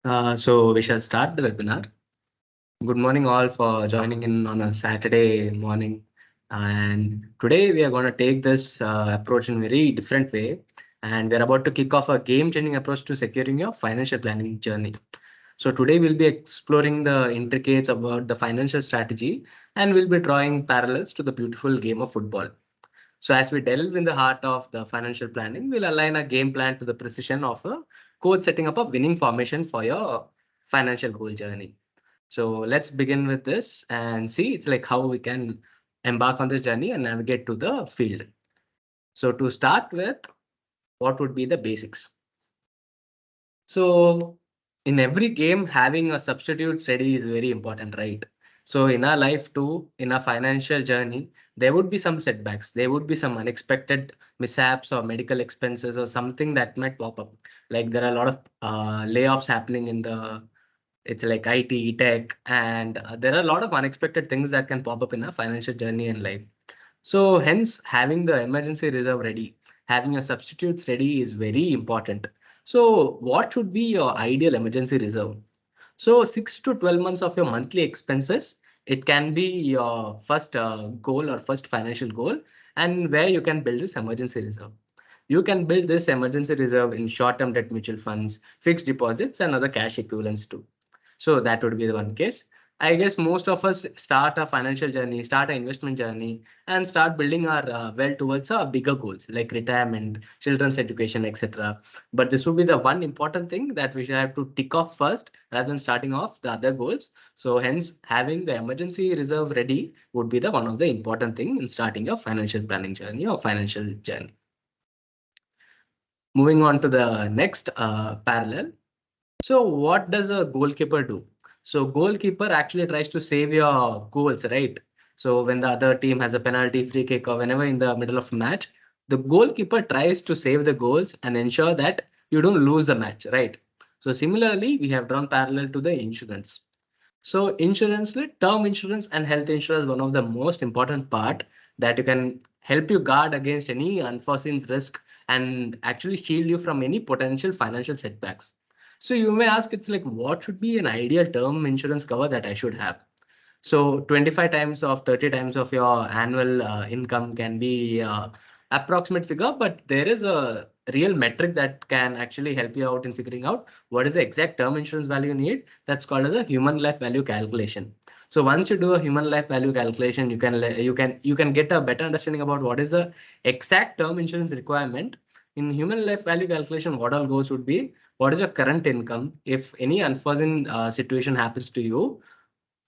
So we shall start the webinar. Good morning all for joining in on a Saturday morning. And today we are going to take this approach in a very different way. And we're about to kick off a game-changing approach to securing your financial planning journey. So today we'll be exploring the intricacies about the financial strategy, and we'll be drawing parallels to the beautiful game of football. So as we delve in the heart of the financial planning, we'll align a game plan to the precision of a coach setting up a winning formation for your financial goal journey. So let's begin with this and see it's like how we can embark on this journey and navigate to the field. So to start with, what would be the basics? So in every game, having a substitute steady is very important, right? So in our life too, in our financial journey, there would be some setbacks. There would be some unexpected mishaps or medical expenses or something that might pop up. Like there are a lot of layoffs happening in the, it's like IT, tech, and there are a lot of unexpected things that can pop up in our financial journey and life. So hence having the emergency reserve ready, having a substitutes ready is very important. So what should be your ideal emergency reserve? So 6 to 12 months of your monthly expenses, it can be your first goal or first financial goal, and where you can build this emergency reserve. You can build this emergency reserve in short-term debt mutual funds, fixed deposits, and other cash equivalents too. So that would be the one case. I guess most of us start a financial journey, start an investment journey, and start building our wealth towards our bigger goals like retirement, children's education, etc. But this would be the one important thing that we should have to tick off first rather than starting off the other goals. So hence having the emergency reserve ready would be the one of the important thing in starting your financial planning journey or financial journey. Moving on to the next parallel. So what does a goalkeeper do? So goalkeeper actually tries to save your goals, right? So when the other team has a penalty, free kick, or whenever in the middle of a match, the goalkeeper tries to save the goals and ensure that you don't lose the match, right? So similarly, we have drawn parallel to the insurance. So insurance, like term insurance and health insurance, one of the most important part that you can help you guard against any unforeseen risk and actually shield you from any potential financial setbacks. So you may ask, it's like, what should be an ideal term insurance cover that I should have? So 25 times of 30 times of your annual income can be approximate figure, but there is a real metric that can actually help you out in figuring out what is the exact term insurance value you need. That's called as a human life value calculation. So once you do a human life value calculation, you can get a better understanding about what is the exact term insurance requirement. In human life value calculation, what all goes would be what is your current income? If any unforeseen situation happens to you,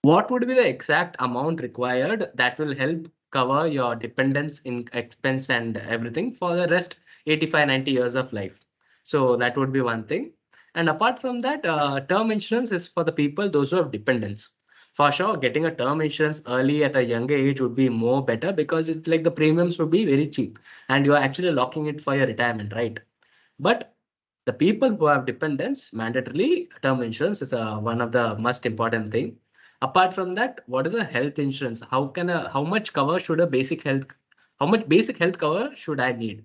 what would be the exact amount required that will help cover your dependence in expense and everything for the rest 85, 90 years of life? So that would be one thing. And apart from that, term insurance is for the people, those who have dependents. For sure, getting a term insurance early at a younger age would be more better because it's like the premiums would be very cheap and you're actually locking it for your retirement, right? But the people who have dependents, mandatorily term insurance is one of the most important thing. Apart from that, what is a health insurance? How much cover should a basic health, how much basic health cover should I need?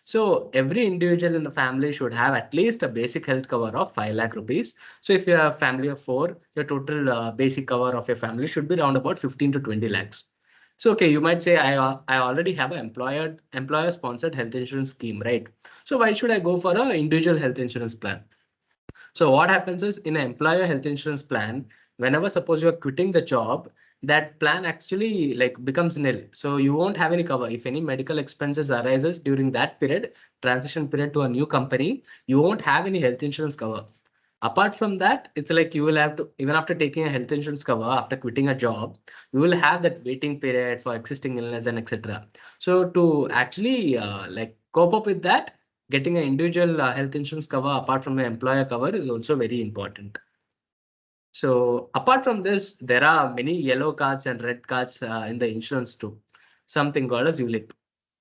So every individual in the family should have at least a basic health cover of 5 lakh rupees. So if you have a family of 4, your total basic cover of your family should be around about 15 to 20 lakhs. So, okay, you might say I already have an employer sponsored health insurance scheme, right? So why should I go for an individual health insurance plan? So what happens is in an employer health insurance plan, whenever suppose you're quitting the job, that plan actually like becomes nil. So you won't have any cover. If any medical expenses arises during that period, transition period to a new company, you won't have any health insurance cover. Apart from that, it's like you will have to, even after taking a health insurance cover, after quitting a job, you will have that waiting period for existing illness and etc. So to actually like cope up with that, getting an individual health insurance cover apart from the employer cover is also very important. So apart from this, there are many yellow cards and red cards in the insurance too, something called as ULIP.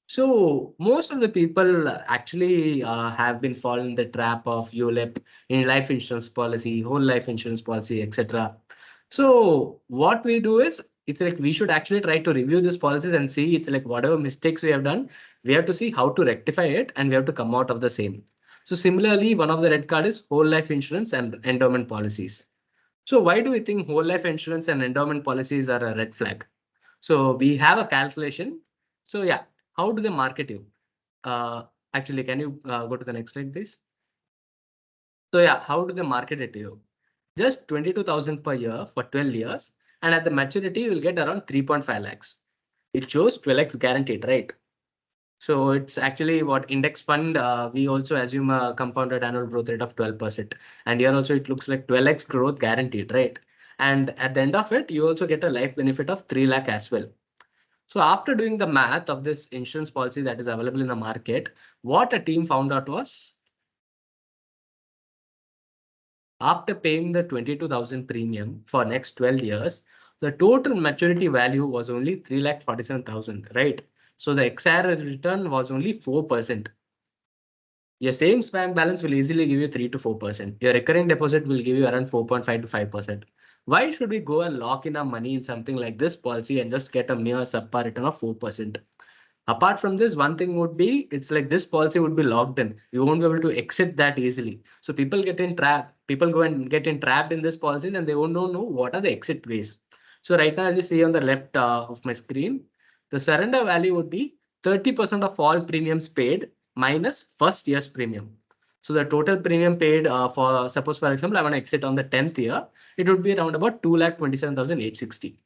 So most of the people actually have been falling the trap of ULIP in life insurance policy, whole life insurance policy, etc. So what we do is it's like we should actually try to review these policies and see it's like whatever mistakes we have done, we have to see how to rectify it and we have to come out of the same. So similarly, one of the red card is whole life insurance and endowment policies. So why do we think whole life insurance and endowment policies are a red flag? So we have a calculation. So yeah, how do they market you? Uh, Actually, can you go to the next slide, please? So yeah, how do they market it to you? Just 22,000 per year for 12 years. And at the maturity, you will get around 3.5 lakhs. It shows 12x guaranteed, right? So it's actually what index fund, we also assume a compounded annual growth rate of 12%. And here also it looks like 12x growth guaranteed, right? And at the end of it, you also get a life benefit of 3 lakh as well. So after doing the math of this insurance policy that is available in the market, what a team found out was after paying the 22,000 premium for next 12 years, the total maturity value was only 3,47,000, right? So the XR return was only 4%. Your savings bank balance will easily give you 3 to 4%. Your recurring deposit will give you around 4.5 to 5%. Why should we go and lock in our money in something like this policy and just get a mere subpar return of 4%? Apart from this, one thing would be it's like this policy would be locked in. You won't be able to exit that easily. So people get in trapped. People go and get entrapped in this policies and they won't know what are the exit ways. So right now, as you see on the left of my screen, the surrender value would be 30% of all premiums paid minus first year's premium. So the total premium paid for suppose, for example, I want to exit on the 10th year, it would be around about 2,27,860.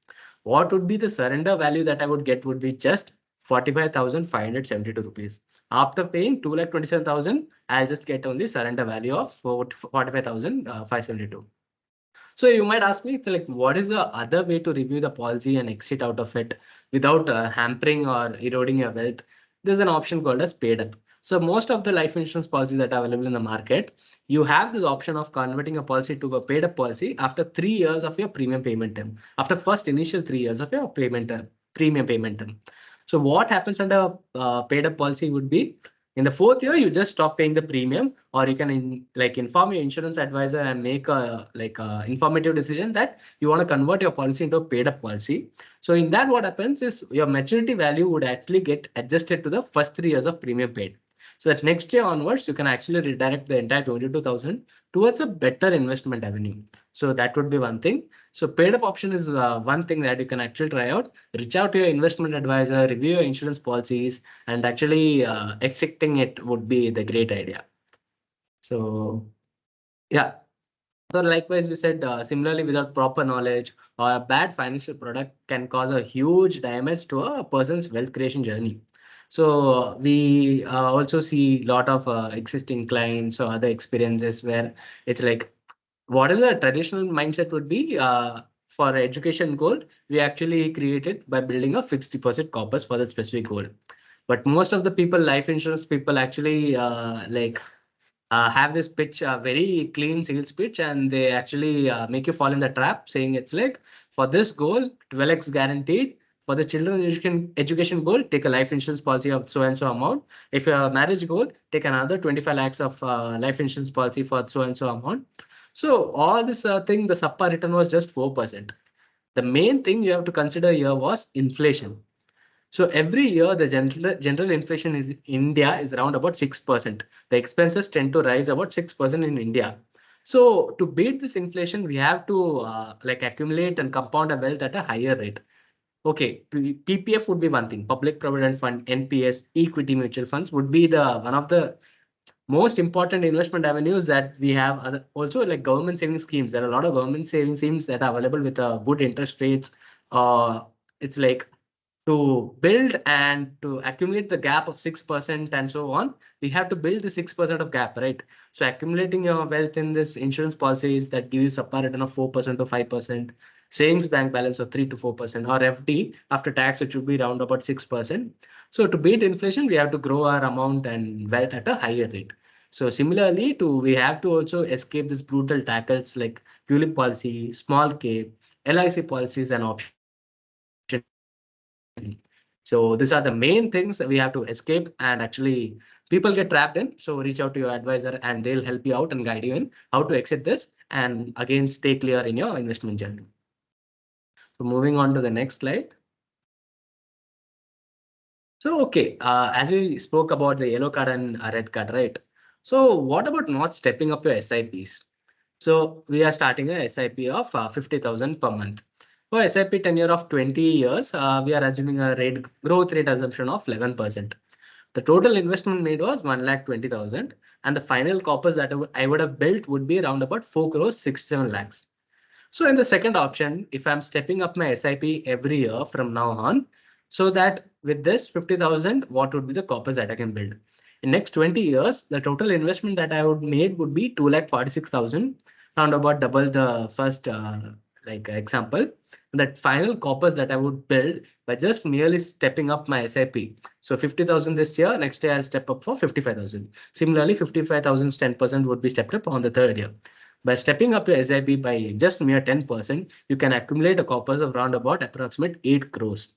What would be the surrender value that I would get would be just 45,572 rupees. After paying 2,27,000, I'll just get only surrender value of 45,572. So you might ask me, it's like, what is the other way to review the policy and exit out of it without hampering or eroding your wealth? There's an option called as paid up. So most of the life insurance policies that are available in the market, you have this option of converting a policy to a paid up policy after 3 years of your premium payment term. After first initial 3 years of your premium payment term. So what happens under paid up policy would be in the fourth year, you just stop paying the premium, or you can inform your insurance advisor and make a informative decision that you want to convert your policy into a paid up policy. So in that, what happens is your maturity value would actually get adjusted to the first 3 years of premium paid. So that next year onwards, you can actually redirect the entire 22,000 towards a better investment avenue. So that would be one thing. So paid up option is one thing that you can actually try out. Reach out to your investment advisor, review your insurance policies, and actually accepting it would be the great idea. So yeah. So likewise, we said similarly, without proper knowledge or a bad financial product can cause a huge damage to a person's wealth creation journey. So we also see a lot of existing clients or other experiences where it's like, what is the traditional mindset would be for education goal, we actually created by building a fixed deposit corpus for that specific goal. But most of the people, life insurance people actually have this pitch, very clean sales pitch, and they actually make you fall in the trap saying it's like for this goal, 12x guaranteed. For the children education goal, take a life insurance policy of so and so amount. If you're a marriage goal, take another 25 lakhs of life insurance policy for so and so amount. So all this thing, the subpar return was just 4%. The main thing you have to consider here was inflation. So every year, the general inflation is India is around about 6%. The expenses tend to rise about 6% in India. So to beat this inflation, we have to accumulate and compound a wealth at a higher rate. Okay, PPF would be one thing. Public Provident Fund, NPS, equity mutual funds would be the one of the most important investment avenues that we have. Also, like government saving schemes. There are a lot of government saving schemes that are available with good interest rates. It's like to build and to accumulate the gap of 6% and so on, we have to build the 6% of gap, right? So accumulating your wealth in this insurance policies that give you subpar return of 4% to 5%, savings bank balance of 3 to 4%, or FD after tax, it should be around about 6%. So to beat inflation, we have to grow our amount and wealth at a higher rate. So similarly, we have to also escape this brutal tackles like ULIP policy, small cap, LIC policies, and option. So these are the main things that we have to escape, and actually people get trapped in. So reach out to your advisor and they'll help you out and guide you in how to exit this and again stay clear in your investment journey. So moving on to the next slide. So okay, as we spoke about the yellow card and red card, right? So what about not stepping up your SIPs? So we are starting a SIP of 50,000 per month. For SIP tenure of 20 years, we are assuming a growth rate assumption of 11%. The total investment made was 1,20,000, and the final corpus that I would have built would be around about 4 crores 67 lakhs. So in the second option, if I'm stepping up my SIP every year from now on, so that with this 50,000, what would be the corpus that I can build? In next 20 years, the total investment that I would made would be 2,46,000, round about double the first example. That final corpus that I would build by just merely stepping up my SIP. So 50,000 this year, next year I'll step up for 55,000. Similarly, 55,000's 10% would be stepped up on the third year. By stepping up your SIP by just mere 10%, you can accumulate a corpus of round about approximate 8 crores.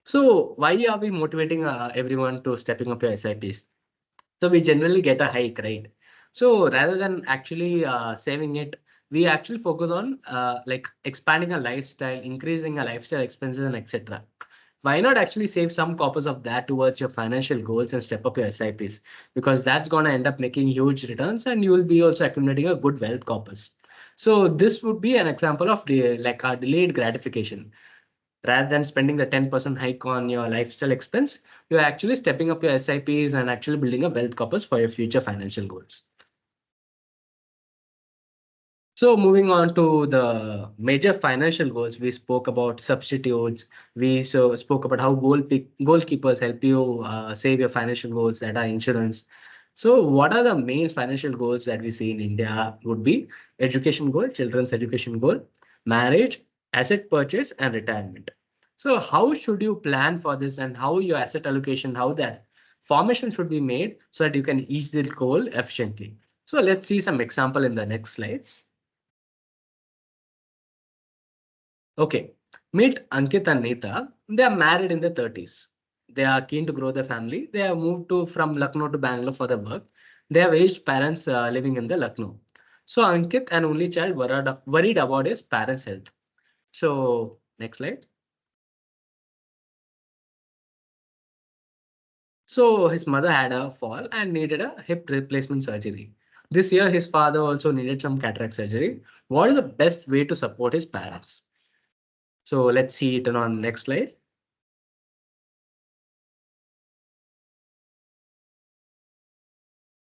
So why are we motivating everyone to stepping up your SIPs? So we generally get a hike, right? So rather than actually saving it, we actually focus on expanding a lifestyle, increasing a lifestyle expenses and etc. Why not actually save some corpus of that towards your financial goals and step up your SIPs? Because that's going to end up making huge returns and you will be also accumulating a good wealth corpus. So this would be an example of our delayed gratification. Rather than spending the 10% hike on your lifestyle expense, you're actually stepping up your SIPs and actually building a wealth corpus for your future financial goals. So moving on to the major financial goals, we spoke about substitutes. We spoke about how goalkeepers help you save your financial goals that are insurance. So what are the main financial goals that we see in India would be education goal, children's education goal, marriage, asset purchase, and retirement. So how should you plan for this and how your asset allocation, how that formation should be made so that you can reach the goal efficiently. So let's see some example in the next slide. Okay, meet Ankit and Neeta. They are married in their 30s. They are keen to grow their family. They have moved from Lucknow to Bangalore for their work. They have aged parents living in the Lucknow. So Ankit, an only child, worried about his parents' health. So next slide. So his mother had a fall and needed a hip replacement surgery. This year, his father also needed some cataract surgery. What is the best way to support his parents? So let's see it on next slide.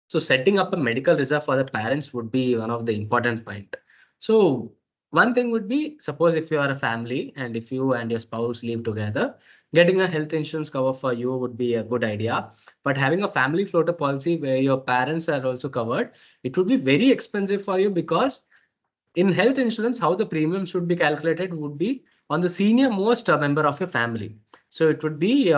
So setting up a medical reserve for the parents would be one of the important point. So one thing would be, suppose if you are a family and if you and your spouse live together, getting a health insurance cover for you would be a good idea. But having a family floater policy where your parents are also covered, it would be very expensive for you because in health insurance, how the premium should be calculated would be on the senior most member of your family. So it would be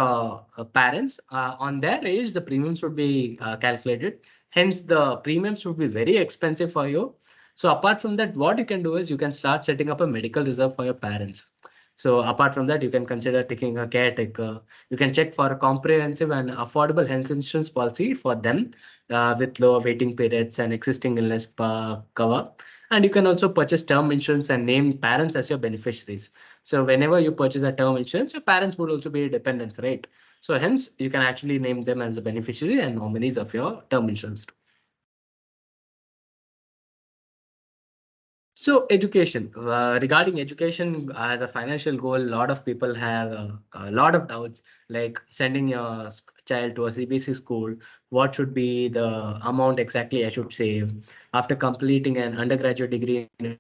parents on their age, the premiums would be calculated. Hence, the premiums would be very expensive for you. So apart from that, what you can do is you can start setting up a medical reserve for your parents. So apart from that, you can consider taking a caretaker. You can check for a comprehensive and affordable health insurance policy for them with lower waiting periods and existing illness cover. And you can also purchase term insurance and name parents as your beneficiaries. So whenever you purchase a term insurance, your parents would also be dependents, right? So hence, you can actually name them as a beneficiary and nominees of your term insurance. So education, regarding education as a financial goal, a lot of people have a lot of doubts, like sending your child to a CBSE school. What should be the amount exactly I should save after completing an undergraduate degree in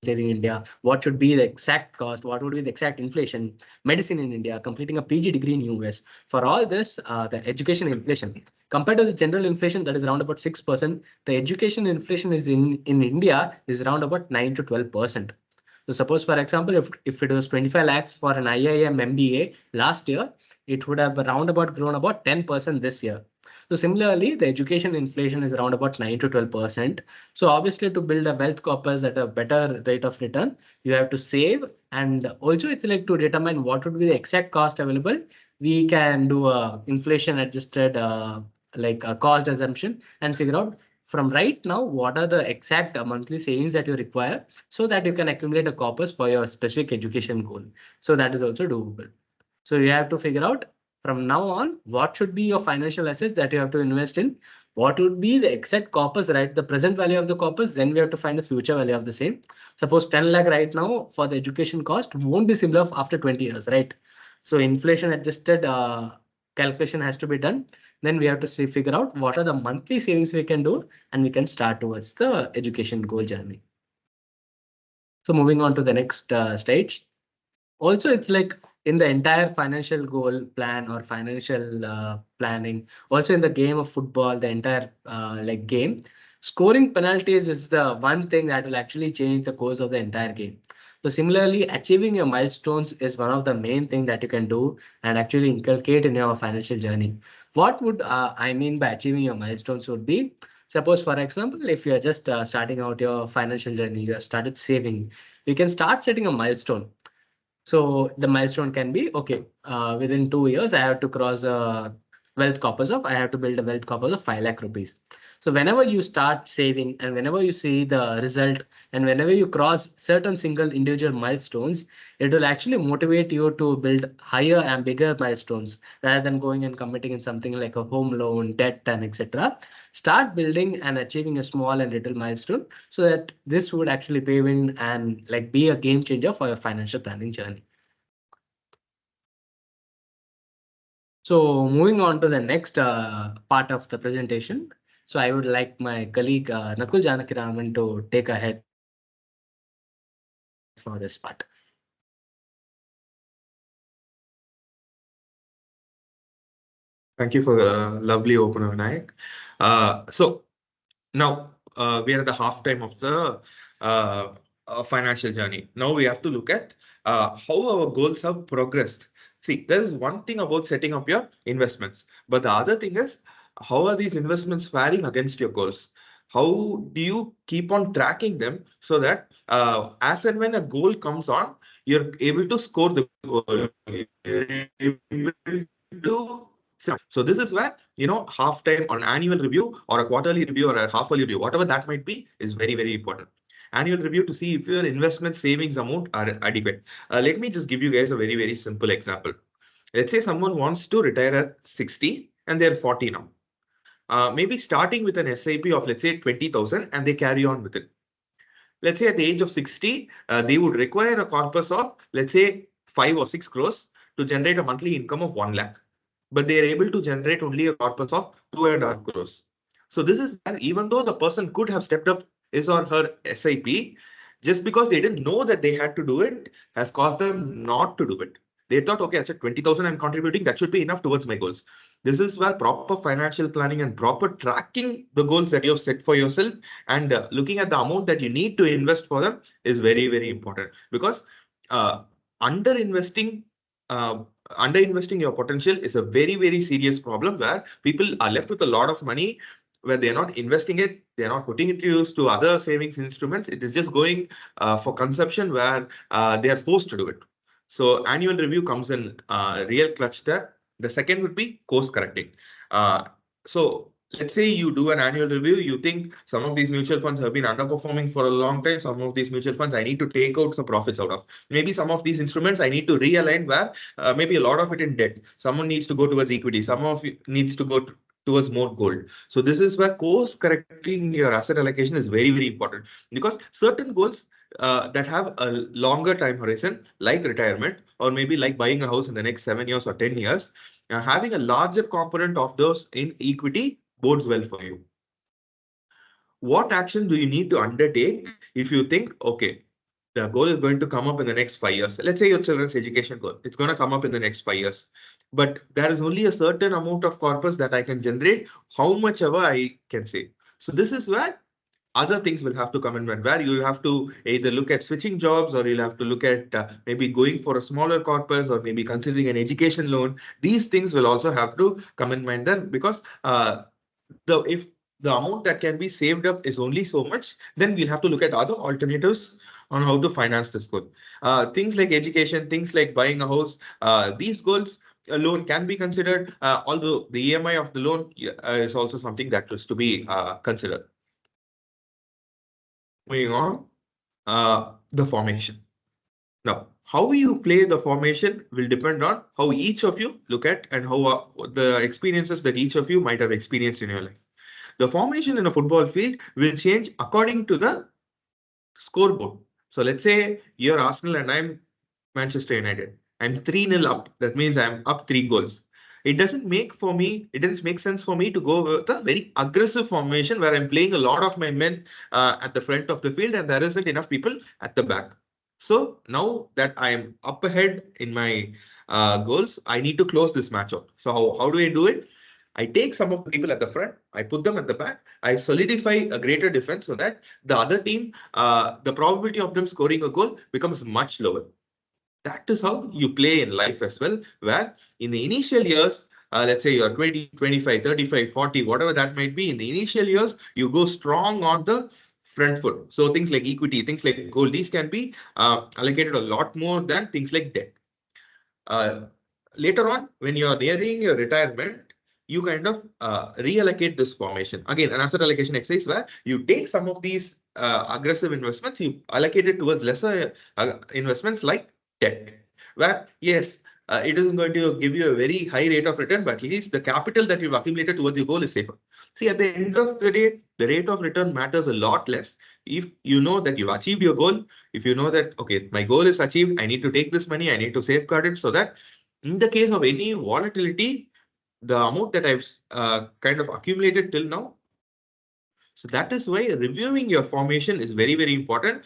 in India? What should be the exact cost? What would be the exact inflation? Medicine in India, completing a PG degree in US. For all this, the education inflation compared to the general inflation that is around about 6%, the education inflation is in India is around about 9 to 12%. So suppose, for example, if it was 25 lakhs for an IIM MBA last year, it would have around about grown about 10% this year. So similarly, the education inflation is around about 9 to 12%. So obviously, to build a wealth corpus at a better rate of return, you have to save. And also, it's like to determine what would be the exact cost available. We can do a inflation adjusted like a cost assumption and figure out from right now what are the exact monthly savings that you require so that you can accumulate a corpus for your specific education goal. So that is also doable. So you have to figure out from now on, what should be your financial assets that you have to invest in? What would be the exact corpus, right? The present value of the corpus, then we have to find the future value of the same. Suppose 10 lakh right now for the education cost won't be similar after 20 years, right? So inflation adjusted calculation has to be done. Then we have to figure out what are the monthly savings we can do, and we can start towards the education goal journey. So moving on to the next stage. Also, it's like in the entire financial goal plan or financial planning, also in the game of football, the entire like game, scoring penalties is the one thing that will actually change the course of the entire game. So similarly, achieving your milestones is one of the main thing that you can do and actually inculcate in your financial journey. What would I mean by achieving your milestones would be, suppose for example, if you are just starting out your financial journey, you have started saving, you can start setting a milestone. So the milestone can be, okay, within 2 years, I have to cross a I have to build a wealth corpus of 5 lakh rupees. So whenever you start saving and whenever you see the result and whenever you cross certain single individual milestones, it will actually motivate you to build higher and bigger milestones rather than going and committing in something like a home loan, debt, and etc. Start building and achieving a small and little milestone so that this would actually pave in and like be a game changer for your financial planning journey. So moving on to the next part of the presentation. So I would like my colleague Nakul Janakiraman to take ahead for this part. Thank you for the lovely opener, Vinayak. So now we are at the halftime of the financial journey. Now we have to look at how our goals have progressed. See, there is one thing about setting up your investments, but the other thing is how are these investments faring against your goals? How do you keep on tracking them so that as and when a goal comes on, you're able to score the goal. You're able to so this is where, half time or an annual review or a quarterly review or a half yearly review, whatever that might be, is very, very important. Annual review to see if your investment savings amount are adequate. Let me just give you guys a very, very simple example. Let's say someone wants to retire at 60 and they're 40 now. Maybe starting with an SIP of, let's say, 20,000 and they carry on with it. Let's say at the age of 60, they would require a corpus of, let's say, 5 or 6 crores to generate a monthly income of 1 lakh. But they are able to generate only a corpus of 2.5 crores. So this is where, even though the person could have stepped up his or her SIP, just because they didn't know that they had to do it, has caused them not to do it. They thought, okay, I said 20,000 I'm contributing, that should be enough towards my goals. This is where proper financial planning and proper tracking the goals that you have set for yourself and looking at the amount that you need to invest for them is very, very important, because uh, under investing under investing your potential is a very, very serious problem where people are left with a lot of money where they're not investing it, they're not putting it to use to other savings instruments. It is just going for consumption where they are forced to do it. So annual review comes in real clutch there. The second would be course correcting. So let's say you do an annual review, you think some of these mutual funds have been underperforming for a long time. Some of these mutual funds I need to take out some profits out of. Maybe some of these instruments I need to realign where maybe a lot of it in debt. Someone needs to go towards equity. Some of it needs to go towards more gold. So this is where course correcting your asset allocation is very, very important, because certain goals that have a longer time horizon, like retirement, or maybe like buying a house in the next 7 years or 10 years, having a larger component of those in equity bodes well for you. What action do you need to undertake if you think, okay, the goal is going to come up in the next 5 years? Let's say your children's education goal, it's going to come up in the next 5 years, but there is only a certain amount of corpus that I can generate, how much ever I can save. So this is where other things will have to come in, where you have to either look at switching jobs, or you'll have to look at maybe going for a smaller corpus, or maybe considering an education loan. These things will also have to come in mind then, because if the amount that can be saved up is only so much, then we'll have to look at other alternatives on how to finance this goal. Things like education, things like buying a house, these goals, a loan can be considered, although the EMI of the loan is also something that is to be considered. Moving on, the formation. Now, how you play the formation will depend on how each of you look at and how the experiences that each of you might have experienced in your life. The formation in a football field will change according to the scoreboard. So let's say you're Arsenal and I'm Manchester United. I'm 3-0 up. That means I'm up 3 goals. It doesn't make sense for me to go with a very aggressive formation where I'm playing a lot of my men at the front of the field and there isn't enough people at the back. So now that I'm up ahead in my goals, I need to close this match out. So how do I do it? I take some of the people at the front, I put them at the back, I solidify a greater defense so that the other team, the probability of them scoring a goal becomes much lower. That is how you play in life as well, where in the initial years, let's say you're 20, 25, 35, 40, whatever that might be, in the initial years, you go strong on the front foot. So things like equity, things like gold, these can be allocated a lot more than things like debt. Later on, when you're nearing your retirement, you kind of reallocate this formation. Again, an asset allocation exercise where you take some of these aggressive investments, you allocate it towards lesser investments like debt, where yes, it isn't going to give you a very high rate of return, but at least the capital that you've accumulated towards your goal is safer. See, at the end of the day, the rate of return matters a lot less if you know that you've achieved your goal. If you know that, okay, my goal is achieved, I need to take this money, I need to safeguard it so that in the case of any volatility, the amount that I've kind of accumulated till now. So that is why reviewing your formation is very, very important.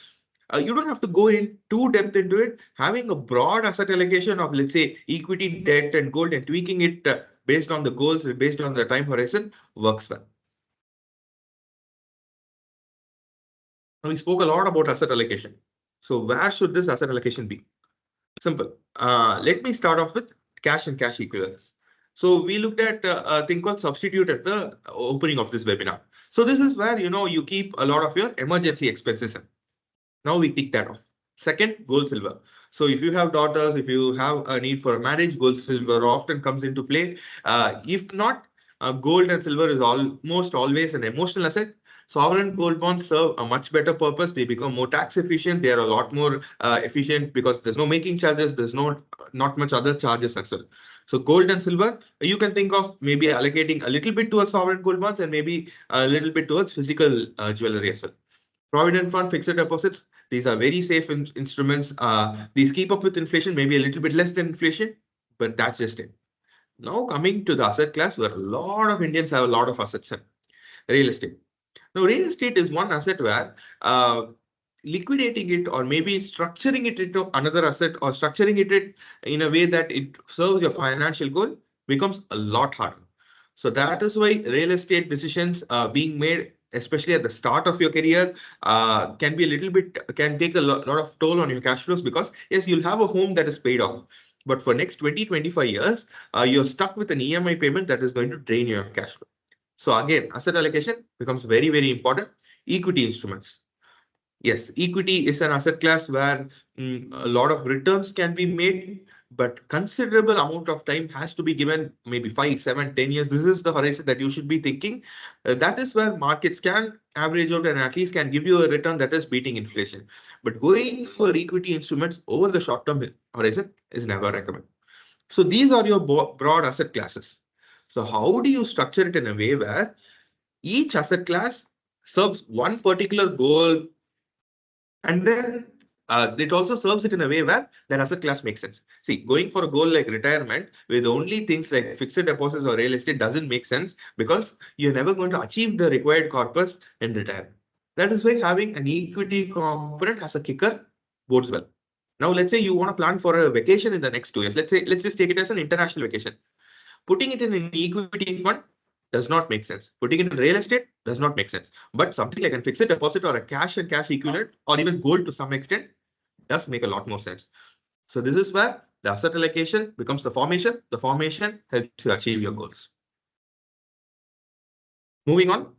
You don't have to go in too depth into it. Having a broad asset allocation of, let's say, equity, debt, and gold and tweaking it based on the goals, based on the time horizon works well. Now, we spoke a lot about asset allocation. So where should this asset allocation be? Simple. Let me start off with cash and cash equivalents. So we looked at a thing called substitute at the opening of this webinar. So this is where, you keep a lot of your emergency expenses in. Now we tick that off. Second, gold, silver. So if you have daughters, if you have a need for a marriage, gold, silver often comes into play. If not, gold and silver is almost always an emotional asset. Sovereign gold bonds serve a much better purpose. They become more tax efficient. They are a lot more efficient because there's no making charges. There's not much other charges as well. So gold and silver, you can think of maybe allocating a little bit towards sovereign gold bonds and maybe a little bit towards physical jewelry as well. Provident fund, fixed deposits, these are very safe instruments. These keep up with inflation, maybe a little bit less than inflation, but that's just it. Now coming to the asset class where a lot of Indians have a lot of assets in real estate. Now, real estate is one asset where liquidating it or maybe structuring it into another asset or structuring it in a way that it serves your financial goal becomes a lot harder. So that is why real estate decisions being made, especially at the start of your career, can take a lot of toll on your cash flows because yes, you'll have a home that is paid off. But for next 20, 25 years, you're stuck with an EMI payment that is going to drain your cash flow. So again, asset allocation becomes very, very important. Equity instruments. Yes, equity is an asset class where a lot of returns can be made, but considerable amount of time has to be given, maybe 5, 7, 10 years. This is the horizon that you should be thinking. That is where markets can average out and at least can give you a return that is beating inflation. But going for equity instruments over the short-term horizon is never recommended. So these are your broad asset classes. So how do you structure it in a way where each asset class serves one particular goal and then it also serves it in a way where that asset class makes sense. See, going for a goal like retirement with only things like fixed deposits or real estate doesn't make sense because you're never going to achieve the required corpus in retirement. That is why having an equity component as a kicker bodes well. Now, let's say you want to plan for a vacation in the next 2 years. Let's just take it as an international vacation. Putting it in an equity fund does not make sense. Putting it in real estate does not make sense. But something like a fixed deposit or a cash and cash equivalent or even gold to some extent does make a lot more sense. So this is where the asset allocation becomes the formation. The formation helps you achieve your goals. Moving on.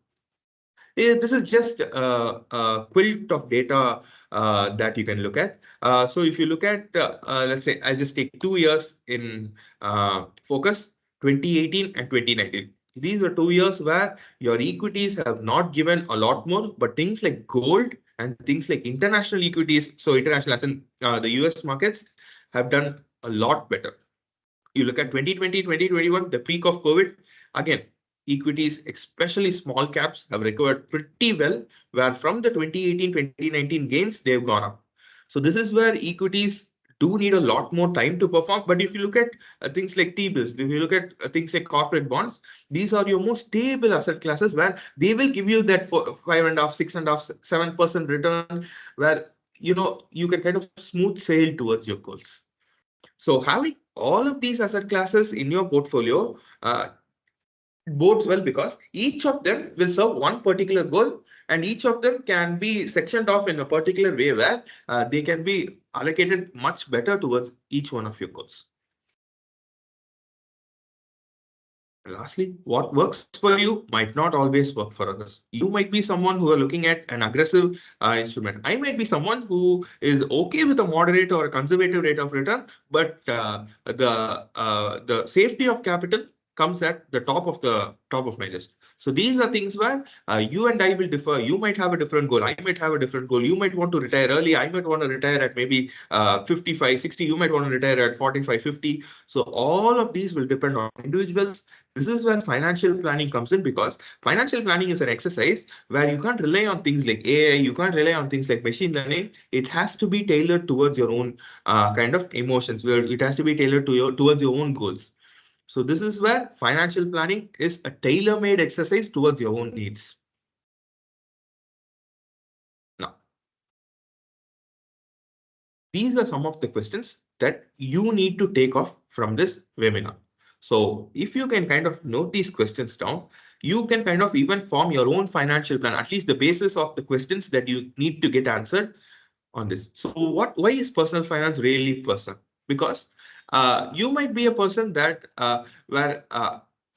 This is just a quilt of data that you can look at. So if you look at, let's say, I just take 2 years in focus, 2018 and 2019. These are 2 years where your equities have not given a lot more, but things like gold and things like international equities. So international as in the US markets have done a lot better. You look at 2020, 2021, the peak of COVID, again, equities, especially small caps, have recovered pretty well, where from the 2018, 2019 gains, they've gone up. So this is where equities do need a lot more time to perform. But if you look at things like T-bills, if you look at things like corporate bonds, these are your most stable asset classes where they will give you that 5.5%, 6.5%, 7% return, where you can kind of smooth sail towards your goals. So having all of these asset classes in your portfolio bodes well because each of them will serve one particular goal, and each of them can be sectioned off in a particular way where they can be allocated much better towards each one of your goals. Lastly, what works for you might not always work for others. You might be someone who are looking at an aggressive instrument. I might be someone who is okay with a moderate or a conservative rate of return, but the safety of capital comes at the top of my list. So these are things where you and I will differ. You might have a different goal. I might have a different goal. You might want to retire early. I might want to retire at maybe 55, 60. You might want to retire at 45, 50. So all of these will depend on individuals. This is where financial planning comes in, because financial planning is an exercise where you can't rely on things like AI, you can't rely on things like machine learning. It has to be tailored towards your own kind of emotions, where it has to be tailored towards your own goals. So this is where financial planning is a tailor-made exercise towards your own needs. Now, these are some of the questions that you need to take off from this webinar. So if you can kind of note these questions down, you can kind of even form your own financial plan, at least the basis of the questions that you need to get answered on this. So why is personal finance really personal? Because you might be a person that where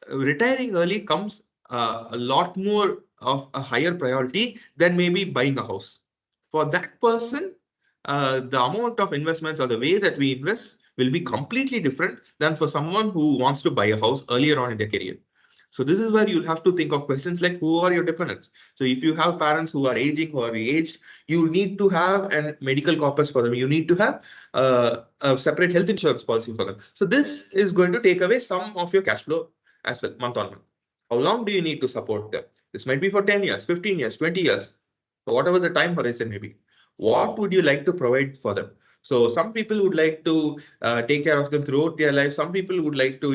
retiring early comes a lot more of a higher priority than maybe buying a house. For that person, the amount of investments or the way that we invest will be completely different than for someone who wants to buy a house earlier on in their career. So this is where you'll have to think of questions like, who are your dependents? So if you have parents who are aging, who are aged, you need to have a medical corpus for them. You need to have a separate health insurance policy for them. So this is going to take away some of your cash flow as well, month on month. How long do you need to support them? This might be for 10 years, 15 years, 20 years, so whatever the time horizon may be. What would you like to provide for them? So some people would like to take care of them throughout their life. Some people would like to,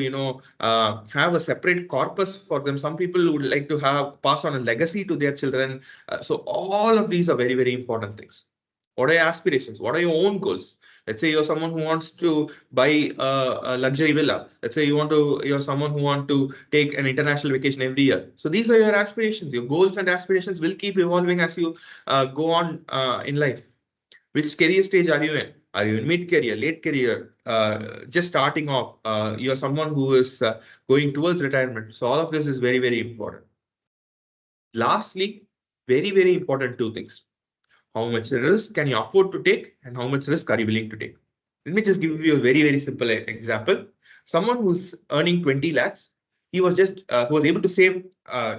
have a separate corpus for them. Some people would like to pass on a legacy to their children. So all of these are very, very important things. What are your aspirations? What are your own goals? Let's say you're someone who wants to buy a luxury villa. Let's say you're someone who wants to take an international vacation every year. So these are your aspirations. Your goals and aspirations will keep evolving as you go on in life. Which career stage are you in? Are you in mid-career, late career, just starting off? You're someone who is going towards retirement. So all of this is very, very important. Lastly, very, very important two things. How much risk can you afford to take and how much risk are you willing to take? Let me just give you a very, very simple example. Someone who's earning 20 lakhs, he was able to save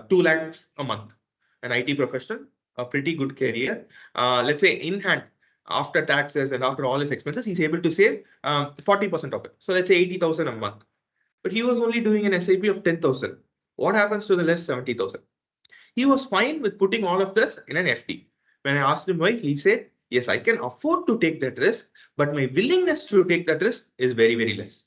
2 lakhs a month. An IT professional, a pretty good career. Let's say in hand, after taxes and after all his expenses, he's able to save 40% of it. So let's say 80,000 a month. But he was only doing an SIP of 10,000. What happens to the less 70,000? He was fine with putting all of this in an FD. When I asked him why, he said, yes, I can afford to take that risk, but my willingness to take that risk is very, very less.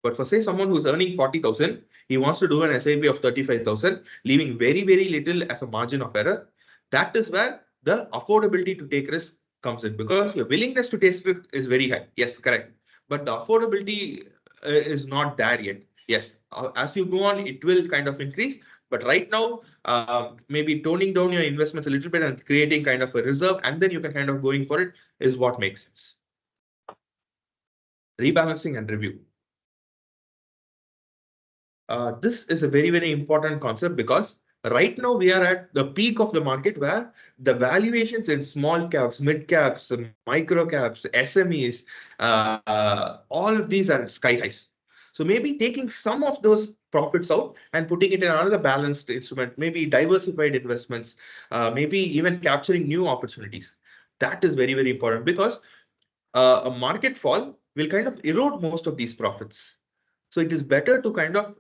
But for say someone who's earning 40,000, he wants to do an SIP of 35,000, leaving very, very little as a margin of error. That is where the affordability to take risk comes in, because your willingness to take risk is very high. Yes, correct. But the affordability is not there yet. Yes, as you go on, it will kind of increase. But right now, maybe toning down your investments a little bit and creating kind of a reserve, and then you can kind of going for it is what makes sense. Rebalancing and review. This is a very, very important concept, because right now we are at the peak of the market where the valuations in small caps, mid caps, micro caps, SMEs, all of these are at sky highs. So maybe taking some of those profits out and putting it in another balanced instrument, maybe diversified investments, maybe even capturing new opportunities. That is very, very important because a market fall will kind of erode most of these profits. So it is better to kind of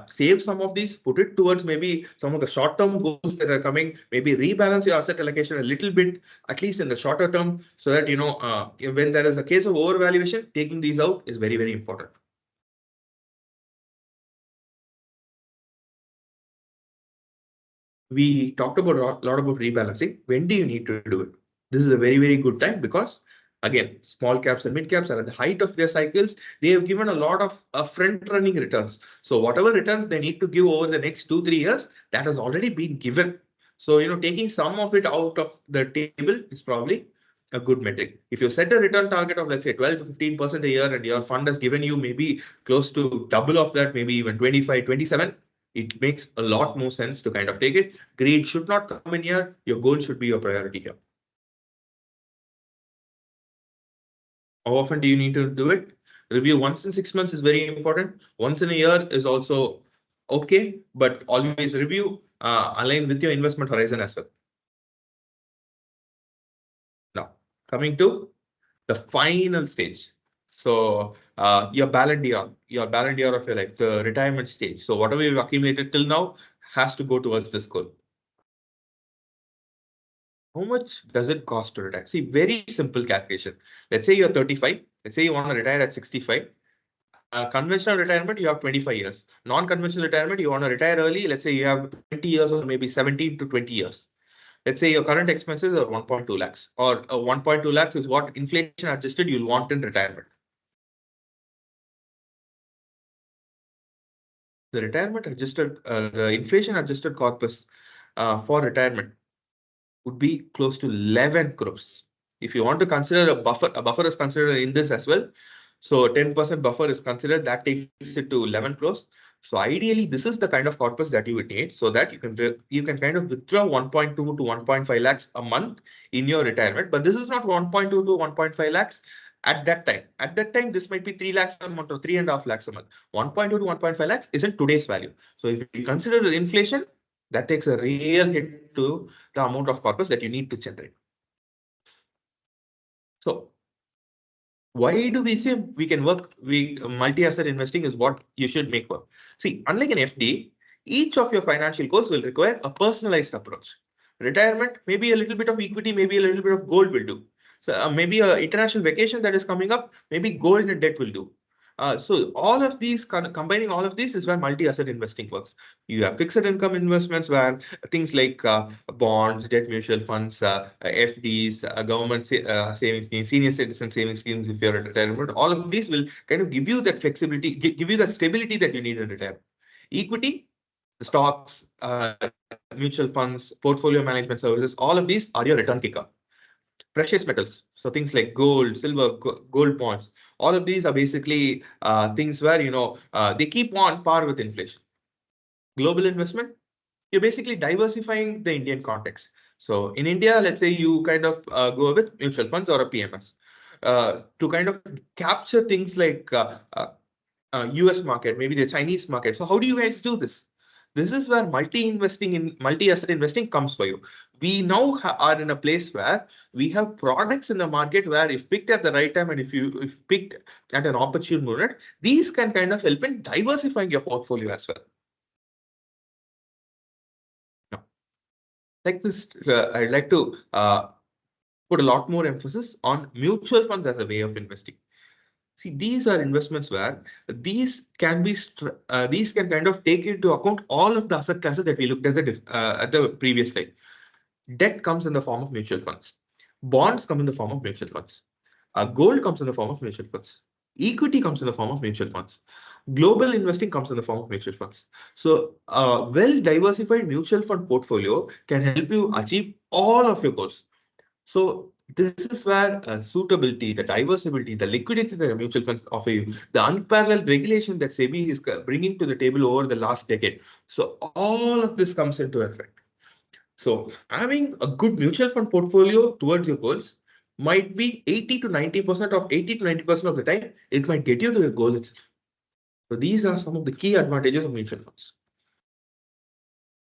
save some of these, put it towards maybe some of the short-term goals that are coming, maybe rebalance your asset allocation a little bit, at least in the shorter term, so that, when there is a case of overvaluation, taking these out is very, very important. We talked about a lot about rebalancing. When do you need to do it? This is a very, very good time because, again, small caps and mid caps are at the height of their cycles. They have given a lot of front running returns. So whatever returns they need to give over the next 2-3 years, that has already been given. So, taking some of it out of the table is probably a good metric. If you set a return target of, let's say, 12 to 15% a year and your fund has given you maybe close to double of that, maybe even 25, 27, it makes a lot more sense to kind of take it. Greed should not come in here. Your goal should be your priority here. How often do you need to do it? Review once in 6 months is very important. Once in a year is also okay, but always review, align with your investment horizon as well. Now, coming to the final stage. So your balance year of your life, the retirement stage. So whatever you've accumulated till now has to go towards this goal. How much does it cost to retire? See, very simple calculation. Let's say you're 35. Let's say you want to retire at 65. Conventional retirement, you have 25 years. Non-conventional retirement, you want to retire early. Let's say you have 20 years or maybe 17 to 20 years. Let's say your current expenses are 1.2 lakhs or 1.2 lakhs is what inflation adjusted you'll want in retirement. The retirement adjusted, the inflation adjusted corpus for retirement would be close to 11 crores. If you want to consider a buffer is considered in this as well. So 10% buffer is considered, that takes it to 11 crores. So ideally, this is the kind of corpus that you would need so that you can kind of withdraw 1.2 to 1.5 lakhs a month in your retirement. But this is not 1.2 to 1.5 lakhs at that time. At that time, this might be 3 lakhs a month or 3.5 lakhs a month. 1.2 to 1.5 lakhs isn't today's value. So if you consider the inflation, that takes a real hit to the amount of corpus that you need to generate. So why do we say we can work? Multi-asset investing is what you should make work. See, unlike an FD, each of your financial goals will require a personalized approach. Retirement, maybe a little bit of equity, maybe a little bit of gold will do. So maybe an international vacation that is coming up, maybe gold and debt will do. So all of these, combining all of these is where multi-asset investing works. You have fixed income investments where things like bonds, debt mutual funds, FDs, government savings schemes, senior citizen savings schemes if you're at retirement. All of these will kind of give you that flexibility, give you the stability that you need in retirement. Equity, stocks, mutual funds, portfolio management services, all of these are your return kicker. Precious metals, so things like gold, silver, gold bonds, all of these are basically things where they keep on par with inflation. Global investment, you're basically diversifying the Indian context. So in India, let's say you kind of go with mutual funds or a PMS to kind of capture things like US market, maybe the Chinese market. So how do you guys do this? This is where multi-asset investing comes for you. We now are in a place where we have products in the market where if picked at the right time and if picked at an opportune moment, these can kind of help in diversifying your portfolio as well. Now, like this, I'd like to put a lot more emphasis on mutual funds as a way of investing. See, these are investments where these can kind of take into account all of the asset classes that we looked at the previous slide. Debt comes in the form of mutual funds. Bonds come in the form of mutual funds. Gold comes in the form of mutual funds. Equity comes in the form of mutual funds. Global investing comes in the form of mutual funds. So a well-diversified mutual fund portfolio can help you achieve all of your goals. So this is where suitability, the diversity, the liquidity that the mutual funds offer you, the unparalleled regulation that SEBI is bringing to the table over the last decade. So all of this comes into effect. So having a good mutual fund portfolio towards your goals might be 80 to 90% of the time, it might get you to the goal itself. So these are some of the key advantages of mutual funds.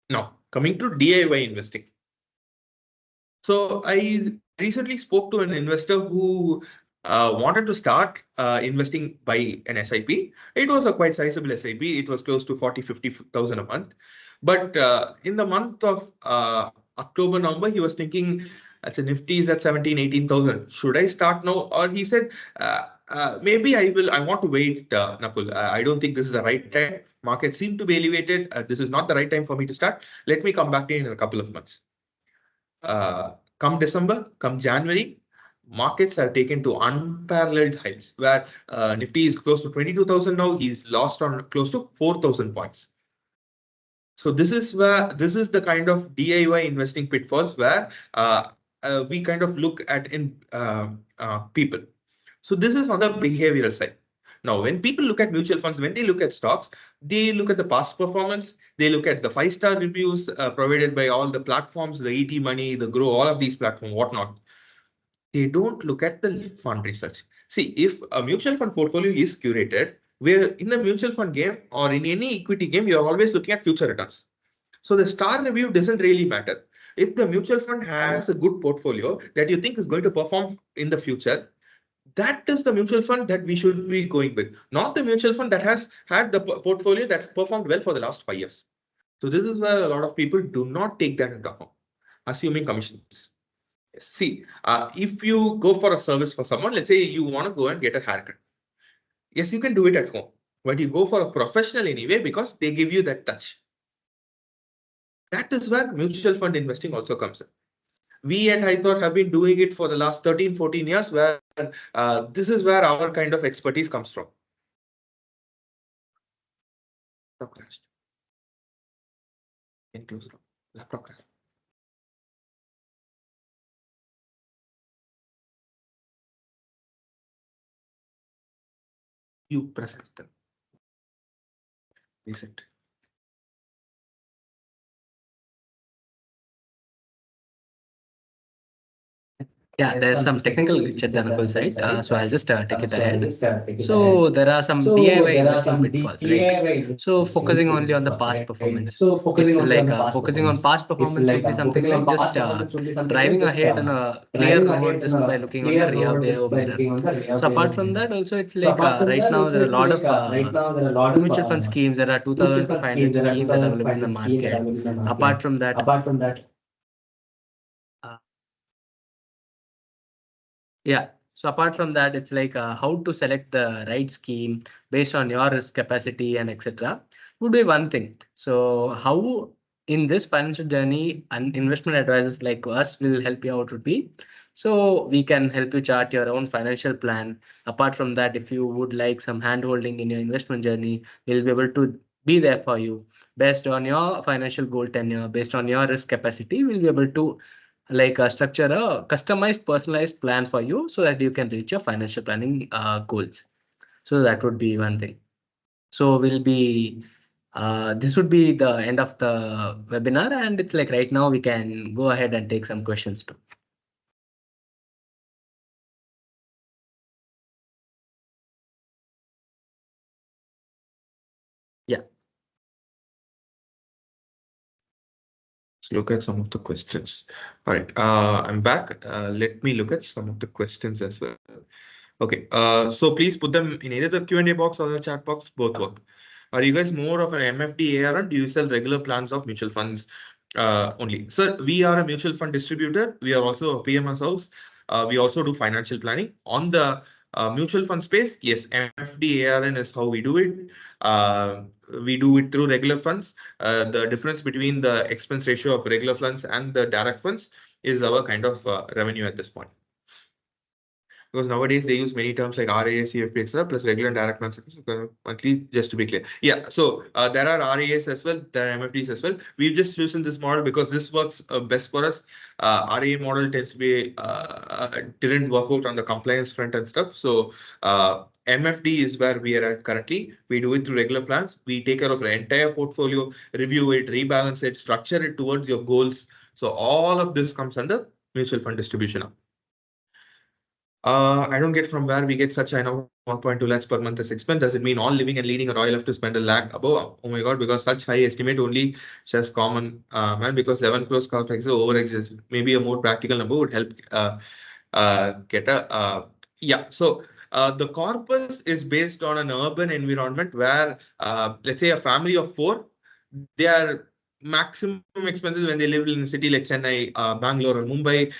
Now, coming to DIY investing. So I recently spoke to an investor who wanted to start investing by an SIP. It was a quite sizable SIP. It was close to 40,000-50,000 a month. But in the month of October, November, he was thinking, as a Nifty is at 17,000-18,000. Should I start now? Or he said, maybe I will. I want to wait, Nakul. I don't think this is the right time. Markets seem to be elevated. This is not the right time for me to start. Let me come back to you in a couple of months. Come December, come January, markets have taken to unparalleled heights, where Nifty is close to 22,000 now. He's lost on close to 4,000 points. So this is the kind of DIY investing pitfalls where we kind of look at in people. So this is on the behavioral side. Now, when people look at mutual funds, when they look at stocks, they look at the past performance, they look at the 5-star reviews provided by all the platforms, the ET Money, the Grow, all of these platforms, whatnot. They don't look at the fund research. See, if a mutual fund portfolio is curated, where in a mutual fund game or in any equity game, you're always looking at future returns. So the star review doesn't really matter. If the mutual fund has a good portfolio that you think is going to perform in the future, that is the mutual fund that we should be going with, not the mutual fund that has had the portfolio that performed well for the last 5 years. So this is where a lot of people do not take that into account, assuming commissions. See, if you go for a service for someone, let's say you want to go and get a haircut. Yes, you can do it at home, but you go for a professional anyway because they give you that touch. That is where mutual fund investing also comes in. We at iThought have been doing it for the last 13, 14 years, where this is where our kind of expertise comes from. Laptop crashed. Can close it up. Laptop crashed. You press it. Reset. Yeah, there's some technical glitch at the Nakul side, so I'll just take it ahead. So there are some DIY investing pitfalls, right? So focusing only on the past performance. It's like focusing on past performance would be something like just driving ahead on a clear road just by looking on the rear view mirror. So apart from that, also it's like right now there are a lot of mutual fund schemes. There are 2,500 schemes that are available in the market. Apart from that, yeah. So apart from that, it's like how to select the right scheme based on your risk capacity and etc. would be one thing. So how in this financial journey, an investment advisors like us will help you out would be. So we can help you chart your own financial plan. Apart from that, if you would like some hand holding in your investment journey, we'll be able to be there for you based on your financial goal tenure, based on your risk capacity. We'll be able to like structure a customized personalized plan for you so that you can reach your financial planning goals. So that would be one thing. So we'll be this would be the end of the webinar, and it's like right now we can go ahead and take some questions too. Yeah. Let's look at some of the questions. All right, I'm back. Let me look at some of the questions as well. Okay, so please put them in either the Q&A box or the chat box, both work. Are you guys more of an MFD AR, or do you sell regular plans of mutual funds only? Sir, we are a mutual fund distributor. We are also a PMS house. We also do financial planning. On the mutual fund space, yes, MFD ARN is how we do it. We do it through regular funds. The difference between the expense ratio of regular funds and the direct funds is our kind of revenue at this point. Because nowadays they use many terms like RAA, CFP, etc. plus regular and direct monthly, just to be clear. Yeah, so there are RAAs as well, there are MFDs as well. We've just chosen this model because this works best for us. RAA model tends to be didn't work out on the compliance front and stuff. So MFD is where we are at currently. We do it through regular plans. We take care of the entire portfolio, review it, rebalance it, structure it towards your goals. So all of this comes under mutual fund distribution. I don't get from where we get such I know 1.2 lakhs per month as expense. Does it mean all living and leading a royal have to spend a lakh above? Oh my God, because such high estimate only just common man, because 11 crores car prices over exists. Maybe a more practical number would help get a yeah. So the corpus is based on an urban environment where let's say a family of four, their maximum expenses when they live in a city like Chennai, Bangalore, or Mumbai,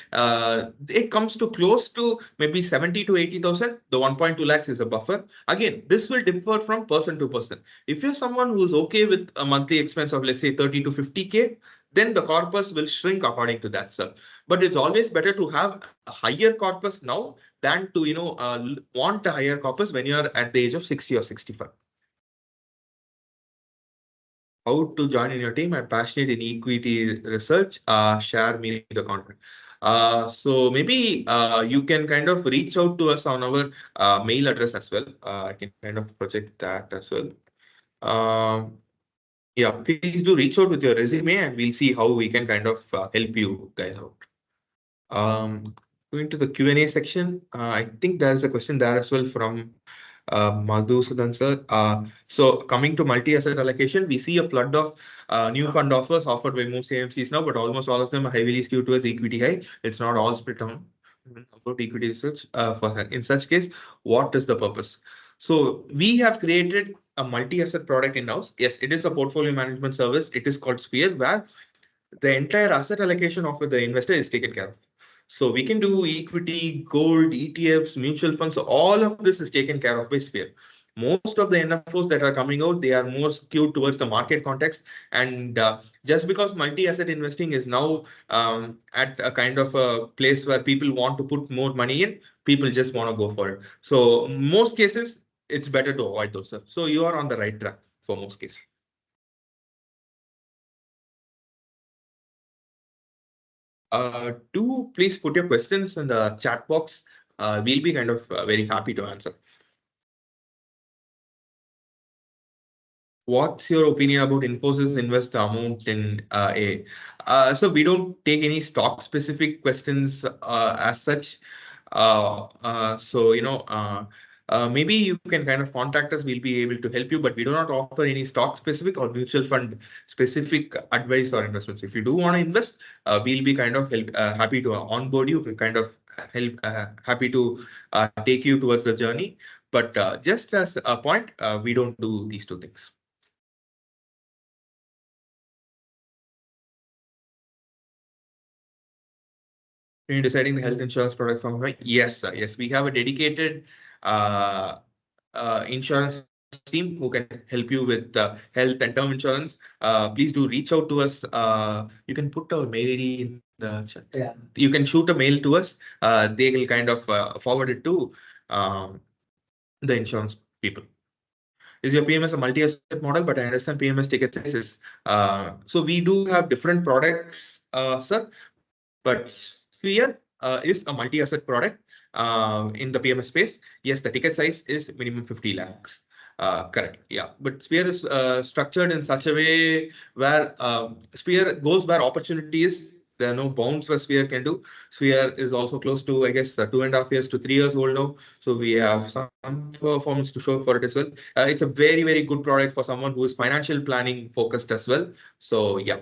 it comes to close to maybe 70 to 80,000. The 1.2 lakhs is a buffer. Again, this will differ from person to person. If you're someone who's okay with a monthly expense of let's say 30 to 50K, then the corpus will shrink according to that, sir. But it's always better to have a higher corpus now than to want a higher corpus when you're at the age of 60 or 65. How to join in your team? I'm passionate in equity research. Share me the content. So maybe you can kind of reach out to us on our mail address as well. I can kind of project that as well. Yeah, please do reach out with your resume and we'll see how we can kind of help you guys out. Um, Going to the Q&A section, I think there's a question there as well from Madhusudan sir. So coming to multi-asset allocation, we see a flood of new fund offers offered by most AMCs now, but almost all of them are heavily skewed towards equity high. It's not all split on about equity research. In such case, what is the purpose? So we have created a multi-asset product in-house. Yes, it is a portfolio management service. It is called Sphere, where the entire asset allocation of the investor is taken care of. So we can do equity, gold, ETFs, mutual funds. So all of this is taken care of by Sphere. Most of the NFOs that are coming out, they are more skewed towards the market context. And just because multi-asset investing is now at a kind of a place where people want to put more money in, people just want to go for it. So most cases, it's better to avoid those, sir. So you are on the right track for most cases. Do please put your questions in the chat box. We'll be kind of very happy to answer. What's your opinion about Infosys invest amount in A? So we don't take any stock specific questions as such. So maybe you can kind of contact us. We'll be able to help you, but we do not offer any stock specific or mutual fund specific advice or investments. If you do want to invest, we'll be kind of happy to onboard you. We kind of help happy to take you towards the journey. But just as a point, we don't do these two things. In deciding the health insurance product from her? Yes, sir. Yes, we have a dedicated uh, insurance team who can help you with health and term insurance. Please do reach out to us. You can put our mail ID in the chat. Yeah. You can shoot a mail to us. They will kind of forward it to the insurance people. Is your PMS a multi-asset model? But I understand PMS ticket size is. So we do have different products, sir. But Sphere is a multi-asset product in the PMS space. Yes, the ticket size is minimum 50 lakhs. Correct. Yeah. But Sphere is structured in such a way where Sphere goes where opportunity is. There are no bounds where Sphere can do. Sphere is also close to, I guess, 2.5 years to 3 years old now. So we have some performance to show for it as well. It's a very, very good product for someone who is financial planning focused as well. So yeah.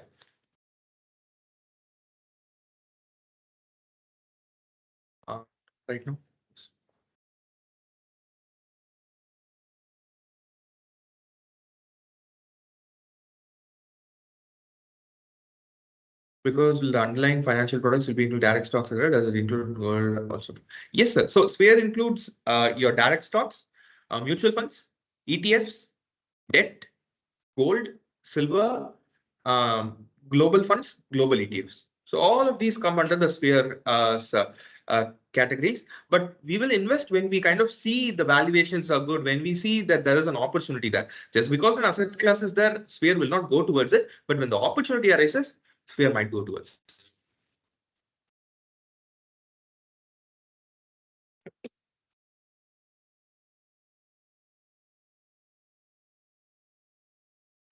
Right now. Because the underlying financial products will be include direct stocks, right? Does it include gold also? Yes, sir. So Sphere includes your direct stocks, mutual funds, ETFs, debt, gold, silver, global funds, global ETFs. So all of these come under the Sphere categories. But we will invest when we kind of see the valuations are good, when we see that there is an opportunity there. Just because an asset class is there, Sphere will not go towards it. But when the opportunity arises, Sphere might go towards.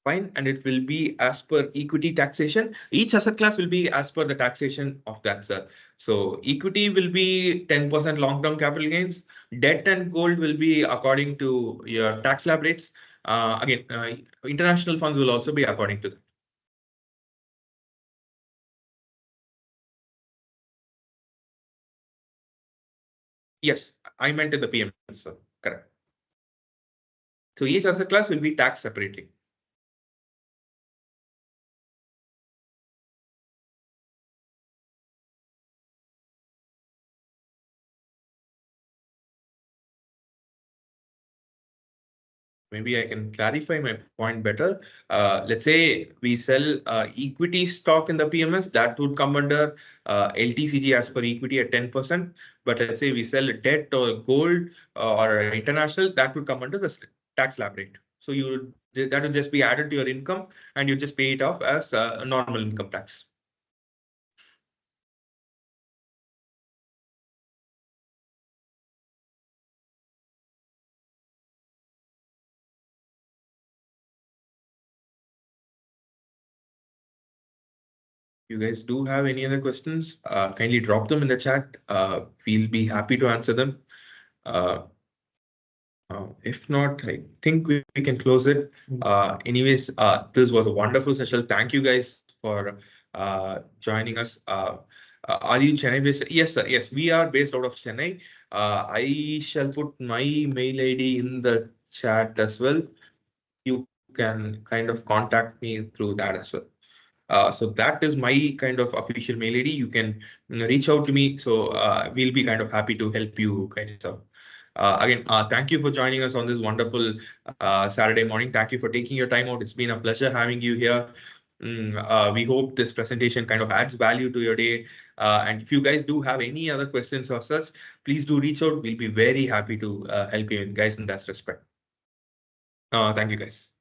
fine, and it will be as per equity taxation. Each asset class will be as per the taxation of that, sir. So equity will be 10% long-term capital gains. Debt and gold will be according to your tax slab rates. Again, international funds will also be according to that. Yes, I meant in the PM, sir. Correct. So each asset class will be taxed separately. Maybe I can clarify my point better. Let's say we sell equity stock in the PMS, that would come under LTCG as per equity at 10%. But let's say we sell debt or gold or international, that would come under the tax slab rate. So that will just be added to your income and you just pay it off as a normal income tax. You guys do have any other questions, kindly drop them in the chat. We'll be happy to answer them. If not, I think we can close it. Anyways, this was a wonderful session. Thank you guys for joining us. Are you Chennai based? Yes, sir. Yes, we are based out of Chennai. I shall put my mail ID in the chat as well. You can kind of contact me through that as well. So that is my kind of official mail ID. You can reach out to me. So we'll be kind of happy to help you guys out. Again, thank you for joining us on this wonderful Saturday morning. Thank you for taking your time out. It's been a pleasure having you here. We hope this presentation kind of adds value to your day. And if you guys do have any other questions or such, please do reach out. We'll be very happy to help you guys in that respect. Thank you guys.